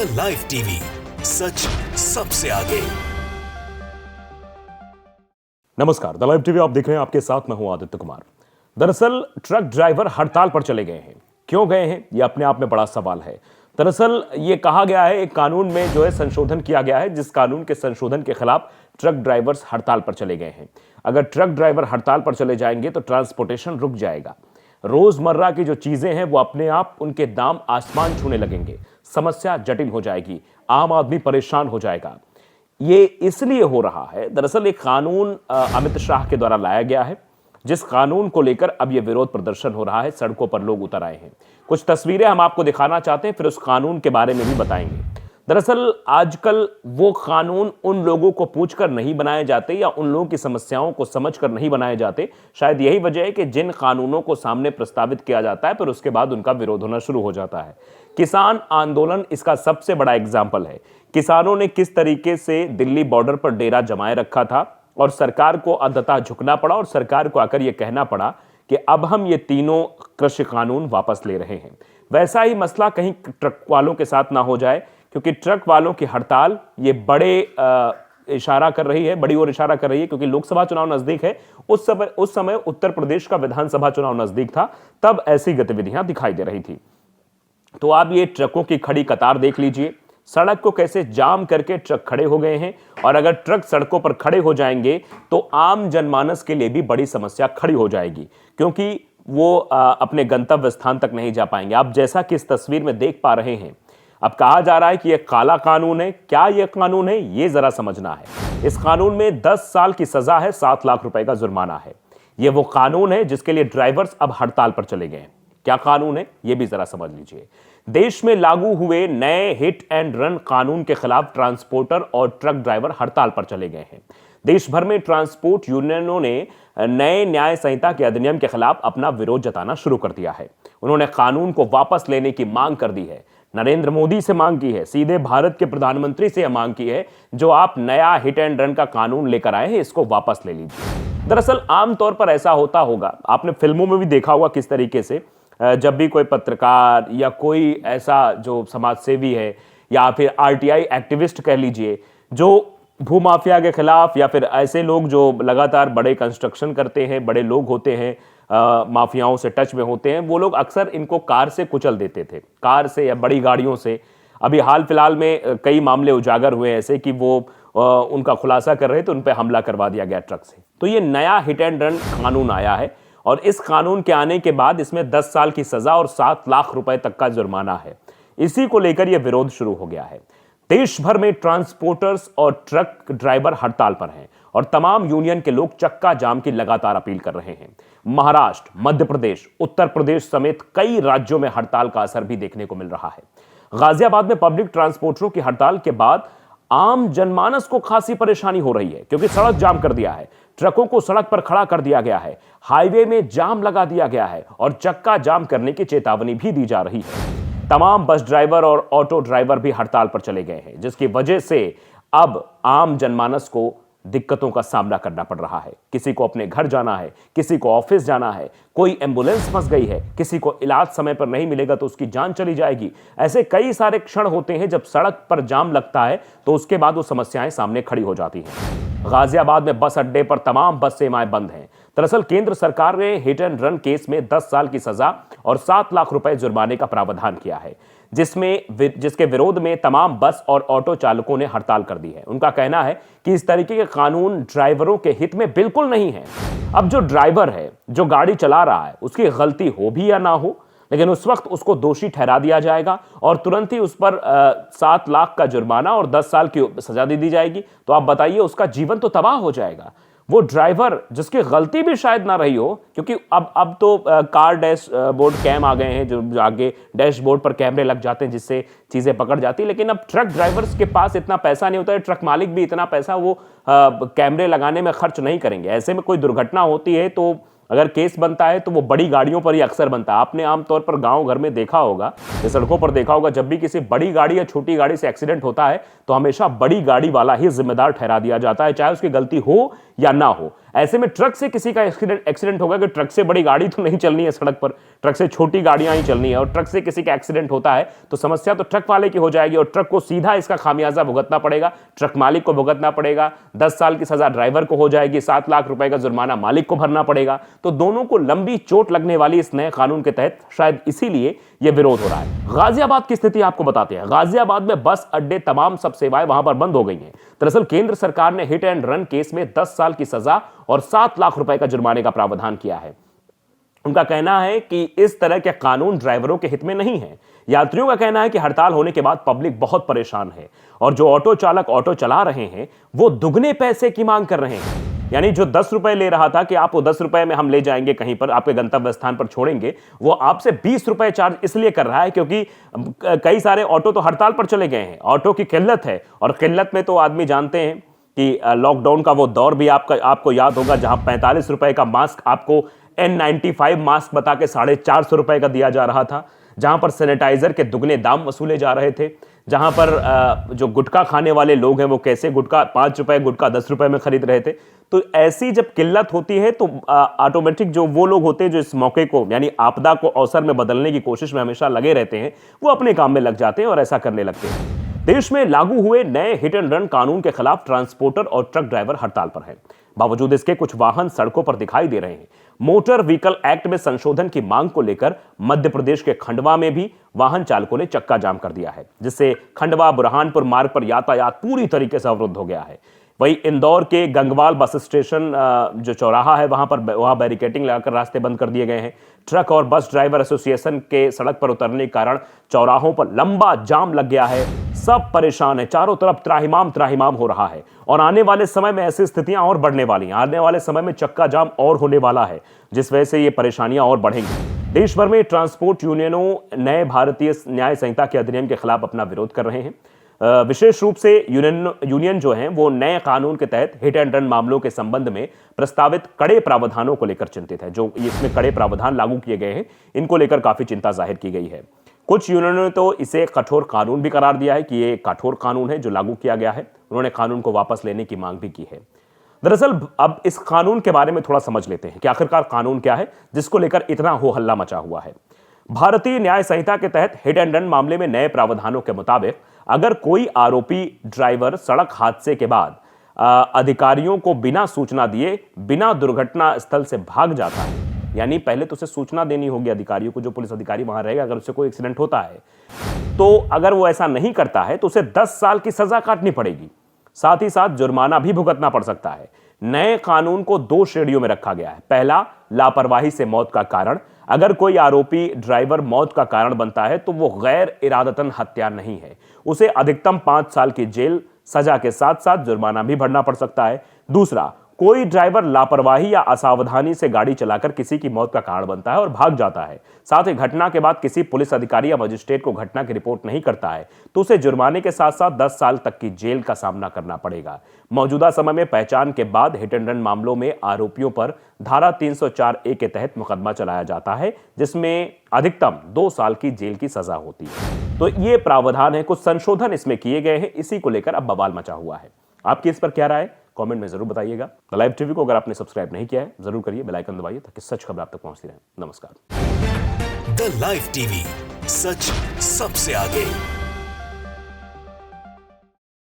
The live TV, सच सबसे आगे। नमस्कार, द लाइव टीवी आप देख रहे हैं, आपके साथ मैं हूं आदित्य कुमार। दरअसल ट्रक ड्राइवर हड़ताल पर चले गए हैं। क्यों गए हैं, यह अपने आप में बड़ा सवाल है। दरअसल ये कहा गया है, एक कानून में जो है संशोधन किया गया है, जिस कानून के संशोधन के खिलाफ ट्रक ड्राइवर्स हड़ताल पर चले गए हैं। अगर ट्रक ड्राइवर हड़ताल पर चले जाएंगे तो ट्रांसपोर्टेशन रुक जाएगा। रोजमर्रा की जो चीजें हैं वो अपने आप उनके दाम आसमान छूने लगेंगे, समस्या जटिल हो जाएगी, आम आदमी परेशान हो जाएगा। ये इसलिए हो रहा है, दरअसल एक कानून अमित शाह के द्वारा लाया गया है, जिस कानून को लेकर अब यह विरोध प्रदर्शन हो रहा है, सड़कों पर लोग उतर आए हैं। कुछ तस्वीरें हम आपको दिखाना चाहते हैं, फिर उस कानून के बारे में भी बताएंगे। दरअसल आजकल वो कानून उन लोगों को पूछकर नहीं बनाए जाते या उन लोगों की समस्याओं को समझकर नहीं बनाए जाते। शायद यही वजह है कि जिन कानूनों को सामने प्रस्तावित किया जाता है, फिर उसके बाद उनका विरोध होना शुरू हो जाता है। किसान आंदोलन इसका सबसे बड़ा एग्जाम्पल है। किसानों ने किस तरीके से दिल्ली बॉर्डर पर डेरा जमाए रखा था और सरकार को अंततः झुकना पड़ा और सरकार को आकर यह कहना पड़ा कि अब हम ये तीनों कृषि कानून वापस ले रहे हैं। वैसा ही मसला कहीं ट्रक वालों के साथ ना हो जाए, क्योंकि ट्रक वालों की हड़ताल ये बड़े इशारा कर रही है, बड़ी ओर इशारा कर रही है, क्योंकि लोकसभा चुनाव नजदीक है। उस समय उत्तर प्रदेश का विधानसभा चुनाव नजदीक था, तब ऐसी गतिविधियां दिखाई दे रही थी। तो आप ये ट्रकों की खड़ी कतार देख लीजिए, सड़क को कैसे जाम करके ट्रक खड़े हो गए हैं। और अगर ट्रक सड़कों पर खड़े हो जाएंगे तो आम जनमानस के लिए भी बड़ी समस्या खड़ी हो जाएगी, क्योंकि वो अपने गंतव्य स्थान तक नहीं जा पाएंगे। आप जैसा कि इस तस्वीर में देख पा रहे हैं, अब कहा जा रहा है कि यह काला कानून है। क्या यह कानून है, यह जरा समझना है। इस कानून में 10 साल की सजा है, 7 लाख रुपए का जुर्माना है। यह वो कानून है जिसके लिए ड्राइवर्स अब हड़ताल पर चले गए हैं। क्या कानून है, यह भी जरा समझ लीजिए। देश में लागू हुए नए हिट एंड रन कानून के खिलाफ ट्रांसपोर्टर और ट्रक ड्राइवर हड़ताल पर चले गए हैं। देश भर में ट्रांसपोर्ट यूनियनों ने नए न्याय संहिता के अधिनियम के खिलाफ अपना विरोध जताना शुरू कर दिया है। उन्होंने कानून को वापस लेने की मांग कर दी है। नरेंद्र मोदी से मांग की है, सीधे भारत के प्रधानमंत्री से यह मांग की है, जो आप नया हिट एंड रन का कानून लेकर आए हैं, इसको वापस ले लीजिए। दरअसल आमतौर पर ऐसा होता होगा, आपने फिल्मों में भी देखा होगा किस तरीके से जब भी कोई पत्रकार या कोई ऐसा जो समाज सेवी है या फिर आरटीआई एक्टिविस्ट कह लीजिए, जो भूमाफिया के खिलाफ या फिर ऐसे लोग जो लगातार बड़े कंस्ट्रक्शन करते हैं, बड़े लोग होते हैं, माफियाओं से टच में होते हैं, वो लोग अक्सर इनको कार से कुचल देते थे, कार से या बड़ी गाड़ियों से। अभी हाल फिलहाल में कई मामले उजागर हुए ऐसे कि वो उनका खुलासा कर रहे थे, उन पर हमला करवा दिया गया ट्रक से। तो ये नया हिट एंड रन कानून आया है और इस कानून के आने के बाद इसमें 10 साल की सजा और 7 लाख रुपए तक का जुर्माना है। इसी को लेकर यह विरोध शुरू हो गया है। देश भर में ट्रांसपोर्टर्स और ट्रक ड्राइवर हड़ताल पर हैं और तमाम यूनियन के लोग चक्का जाम की लगातार अपील कर रहे हैं। महाराष्ट्र, मध्य प्रदेश, उत्तर प्रदेश समेत कई राज्यों में हड़ताल का असर भी देखने को मिल रहा है। गाजियाबाद में पब्लिक ट्रांसपोर्टरों की हड़ताल के बाद आम जनमानस को खासी परेशानी हो रही है, क्योंकि सड़क जाम कर दिया है, ट्रकों को सड़क पर खड़ा कर दिया गया है, हाईवे में जाम लगा दिया गया है और चक्का जाम करने की चेतावनी भी दी जा रही है। तमाम बस ड्राइवर और ऑटो ड्राइवर भी हड़ताल पर चले गए हैं, जिसकी वजह से अब आम जनमानस को दिक्कतों का सामना करना पड़ रहा है। किसी को अपने घर जाना है, किसी को ऑफिस जाना है, कोई एम्बुलेंस फंस गई है, किसी को इलाज समय पर नहीं मिलेगा तो उसकी जान चली जाएगी। ऐसे कई सारे क्षण होते हैं जब सड़क पर जाम लगता है तो उसके बाद वो समस्याएं सामने खड़ी हो जाती हैं। गाजियाबाद में बस अड्डे पर तमाम बस सेवाएं बंद हैं। दरअसल केंद्र सरकार ने हिट एंड रन केस में 10 साल की सजा और 7 लाख रुपए जुर्माने का प्रावधान किया है, जिसके विरोध में तमाम बस और ऑटो चालकों ने हड़ताल कर दी है। उनका कहना है कि इस तरीके के कानून ड्राइवरों के हित में बिल्कुल नहीं है। अब जो ड्राइवर है, जो गाड़ी चला रहा है, उसकी गलती हो भी या ना हो, लेकिन उस वक्त उसको दोषी ठहरा दिया जाएगा और तुरंत ही उस पर 7 लाख का जुर्माना और 10 साल की सजा दे दी जाएगी। तो आप बताइए, उसका जीवन तो तबाह हो जाएगा। वो ड्राइवर जिसकी गलती भी शायद ना रही हो, क्योंकि अब तो कार डैशबोर्ड कैम आ गए हैं, जो आगे डैशबोर्ड पर कैमरे लग जाते हैं जिससे चीजें पकड़ जाती है। लेकिन अब ट्रक ड्राइवर्स के पास इतना पैसा नहीं होता है, ट्रक मालिक भी इतना पैसा वो कैमरे लगाने में खर्च नहीं करेंगे। ऐसे में कोई दुर्घटना होती है तो अगर केस बनता है तो वो बड़ी गाड़ियों पर ही अक्सर बनता है। आपने आमतौर पर गांव घर में देखा होगा या सड़कों पर देखा होगा, जब भी किसी बड़ी गाड़ी या छोटी गाड़ी से एक्सीडेंट होता है तो हमेशा बड़ी गाड़ी वाला ही जिम्मेदार ठहरा दिया जाता है, चाहे उसकी गलती हो या ना हो। ऐसे में ट्रक से किसी का एक्सीडेंट होगा कि ट्रक से बड़ी गाड़ी तो नहीं चलनी है सड़क पर, ट्रक से छोटी गाड़ियां ही चलनी है, और ट्रक से किसी का एक्सीडेंट होता है तो समस्या तो ट्रक वाले की हो जाएगी और ट्रक को सीधा इसका खामियाजा भुगतना पड़ेगा, ट्रक मालिक को भुगतना पड़ेगा। 10 साल की सजा ड्राइवर को हो जाएगी, 7 लाख रुपए का जुर्माना मालिक को भरना पड़ेगा। तो दोनों को लंबी चोट लगने वाली इस नए कानून के तहत शायद इसीलिए यह विरोध हो रहा है। गाजियाबाद की स्थिति आपको बताते हैं। गाजियाबाद में बस अड्डे, तमाम सब सेवाएं वहां पर बंद हो गई हैं। दरअसल केंद्र सरकार ने हिट एंड रन केस में 10 साल की सजा और 7 लाख रुपए का जुर्माने का प्रावधान किया है। उनका कहना है कि इस तरह के कानून ड्राइवरों के हित में नहीं है। यात्रियों का कहना है कि हड़ताल होने के बाद पब्लिक बहुत परेशान है और जो ऑटो चालक ऑटो चला रहे हैं वो दुगने पैसे की मांग कर रहे हैं। यानी जो 10 रुपए ले रहा था कि आप वो 10 रुपए में हम ले जाएंगे कहीं पर, आपके गंतव्य स्थान पर छोड़ेंगे, वो आपसे 20 रुपए चार्ज इसलिए कर रहा है क्योंकि कई सारे ऑटो तो हड़ताल पर चले गए हैं। ऑटो की किल्लत है और किल्लत में तो आदमी जानते हैं कि लॉकडाउन का वो दौर भी आपको याद होगा जहां 45 रुपए का मास्क आपको N95 मास्क बता के 450 रुपए का दिया जा रहा था, जहां पर सैनिटाइजर के दुगने दाम वसूले जा रहे थे, जहां पर जो गुटखा खाने वाले लोग हैं वो कैसे गुटखा 5 रुपए गुटखा 10 रुपए में खरीद रहे थे। तो ऐसी जब किल्लत होती है तो ऑटोमेटिक जो वो लोग होते हैं जो इस मौके को यानी आपदा को अवसर में बदलने की कोशिश में हमेशा लगे रहते हैं, वो अपने काम में लग जाते हैं और ऐसा करने लगते हैं। देश में लागू हुए नए हिट एंड रन कानून के खिलाफ ट्रांसपोर्टर और ट्रक ड्राइवर हड़ताल पर हैं। बावजूद इसके कुछ वाहन सड़कों पर दिखाई दे रहे हैं। मोटर व्हीकल एक्ट में संशोधन की मांग को लेकर मध्य प्रदेश के खंडवा में भी वाहन चालकों ने चक्का जाम कर दिया है, जिससे खंडवा बुरहानपुर मार्ग पर यातायात पूरी तरीके से अवरुद्ध हो गया है। वहीं इंदौर के गंगवाल बस स्टेशन जो चौराहा है वहां बैरिकेडिंग लगाकर रास्ते बंद कर दिए गए हैं। ट्रक और बस ड्राइवर एसोसिएशन के सड़क पर उतरने के कारण चौराहों पर लंबा जाम लग गया है। सब परेशान है, चारों तरफ त्राहिमाम हो रहा है और आने वाले समय में ऐसी स्थितियां और बढ़ने वाली हैं। आने वाले समय में चक्का जाम और होने वाला है, जिस वजह से ये परेशानियां और बढ़ेंगी। देश भर में ट्रांसपोर्ट यूनियनों नए भारतीय न्याय संहिता के अधिनियम के खिलाफ अपना विरोध कर रहे हैं। विशेष रूप से यूनियन जो हैं वो नए कानून के तहत हिट एंड रन मामलों के संबंध में प्रस्तावित कड़े प्रावधानों को लेकर चिंतित है। जो इसमें कड़े प्रावधान लागू किए गए हैं, इनको लेकर काफी चिंता जाहिर की गई है। कुछ यूनियनों ने तो इसे कठोर कानून भी करार दिया है कि ये कठोर कानून है जो लागू किया गया है। उन्होंने कानून को वापस लेने की मांग भी की है। दरअसल अब इस कानून के बारे में थोड़ा समझ लेते हैं कि आखिरकार कानून क्या है जिसको लेकर इतना हो हल्ला मचा हुआ है। भारतीय न्याय संहिता के तहत हिट एंड रन मामले में नए प्रावधानों के मुताबिक अगर कोई आरोपी ड्राइवर सड़क हादसे के बाद अधिकारियों को बिना सूचना दिए बिना दुर्घटना स्थल से भाग जाता है, यानी पहले तो उसे सूचना देनी होगी अधिकारियों को, जो पुलिस अधिकारी वहां रहेगा अगर उससे कोई एक्सीडेंट होता है, तो अगर वो ऐसा नहीं करता है तो उसे 10 साल की सजा काटनी पड़ेगी, साथ ही साथ जुर्माना भी भुगतना पड़ सकता है। नए कानून को 2 श्रेणियों में रखा गया है। पहला, लापरवाही से मौत का कारण। अगर कोई आरोपी ड्राइवर मौत का कारण बनता है तो वो गैर इरादतन हत्या नहीं है, उसे अधिकतम 5 साल की जेल सजा के साथ साथ जुर्माना भी भरना पड़ सकता है। दूसरा, कोई ड्राइवर लापरवाही या असावधानी से गाड़ी चलाकर किसी की मौत का कारण बनता है और भाग जाता है, साथ ही घटना के बाद किसी पुलिस अधिकारी या मजिस्ट्रेट को घटना की रिपोर्ट नहीं करता है, तो उसे जुर्माने के साथ साथ 10 साल तक की जेल का सामना करना पड़ेगा। मौजूदा समय में पहचान के बाद हिट एंड रन मामलों में आरोपियों पर धारा 304A के तहत मुकदमा चलाया जाता है, जिसमें अधिकतम 2 साल की जेल की सजा होती है। तो ये प्रावधान है, कुछ संशोधन इसमें किए गए हैं, इसी को लेकर अब बवाल मचा हुआ है। आपकी इस पर क्या राय है? कमेंट में जरूर बताइएगा। द लाइव टीवी को अगर आपने सब्सक्राइब नहीं किया है जरूर करिए, बेल आइकन दबाइए ताकि सच खबर आप तक पहुंचती रहे। नमस्कार। द लाइव टीवी, सच सबसे आगे।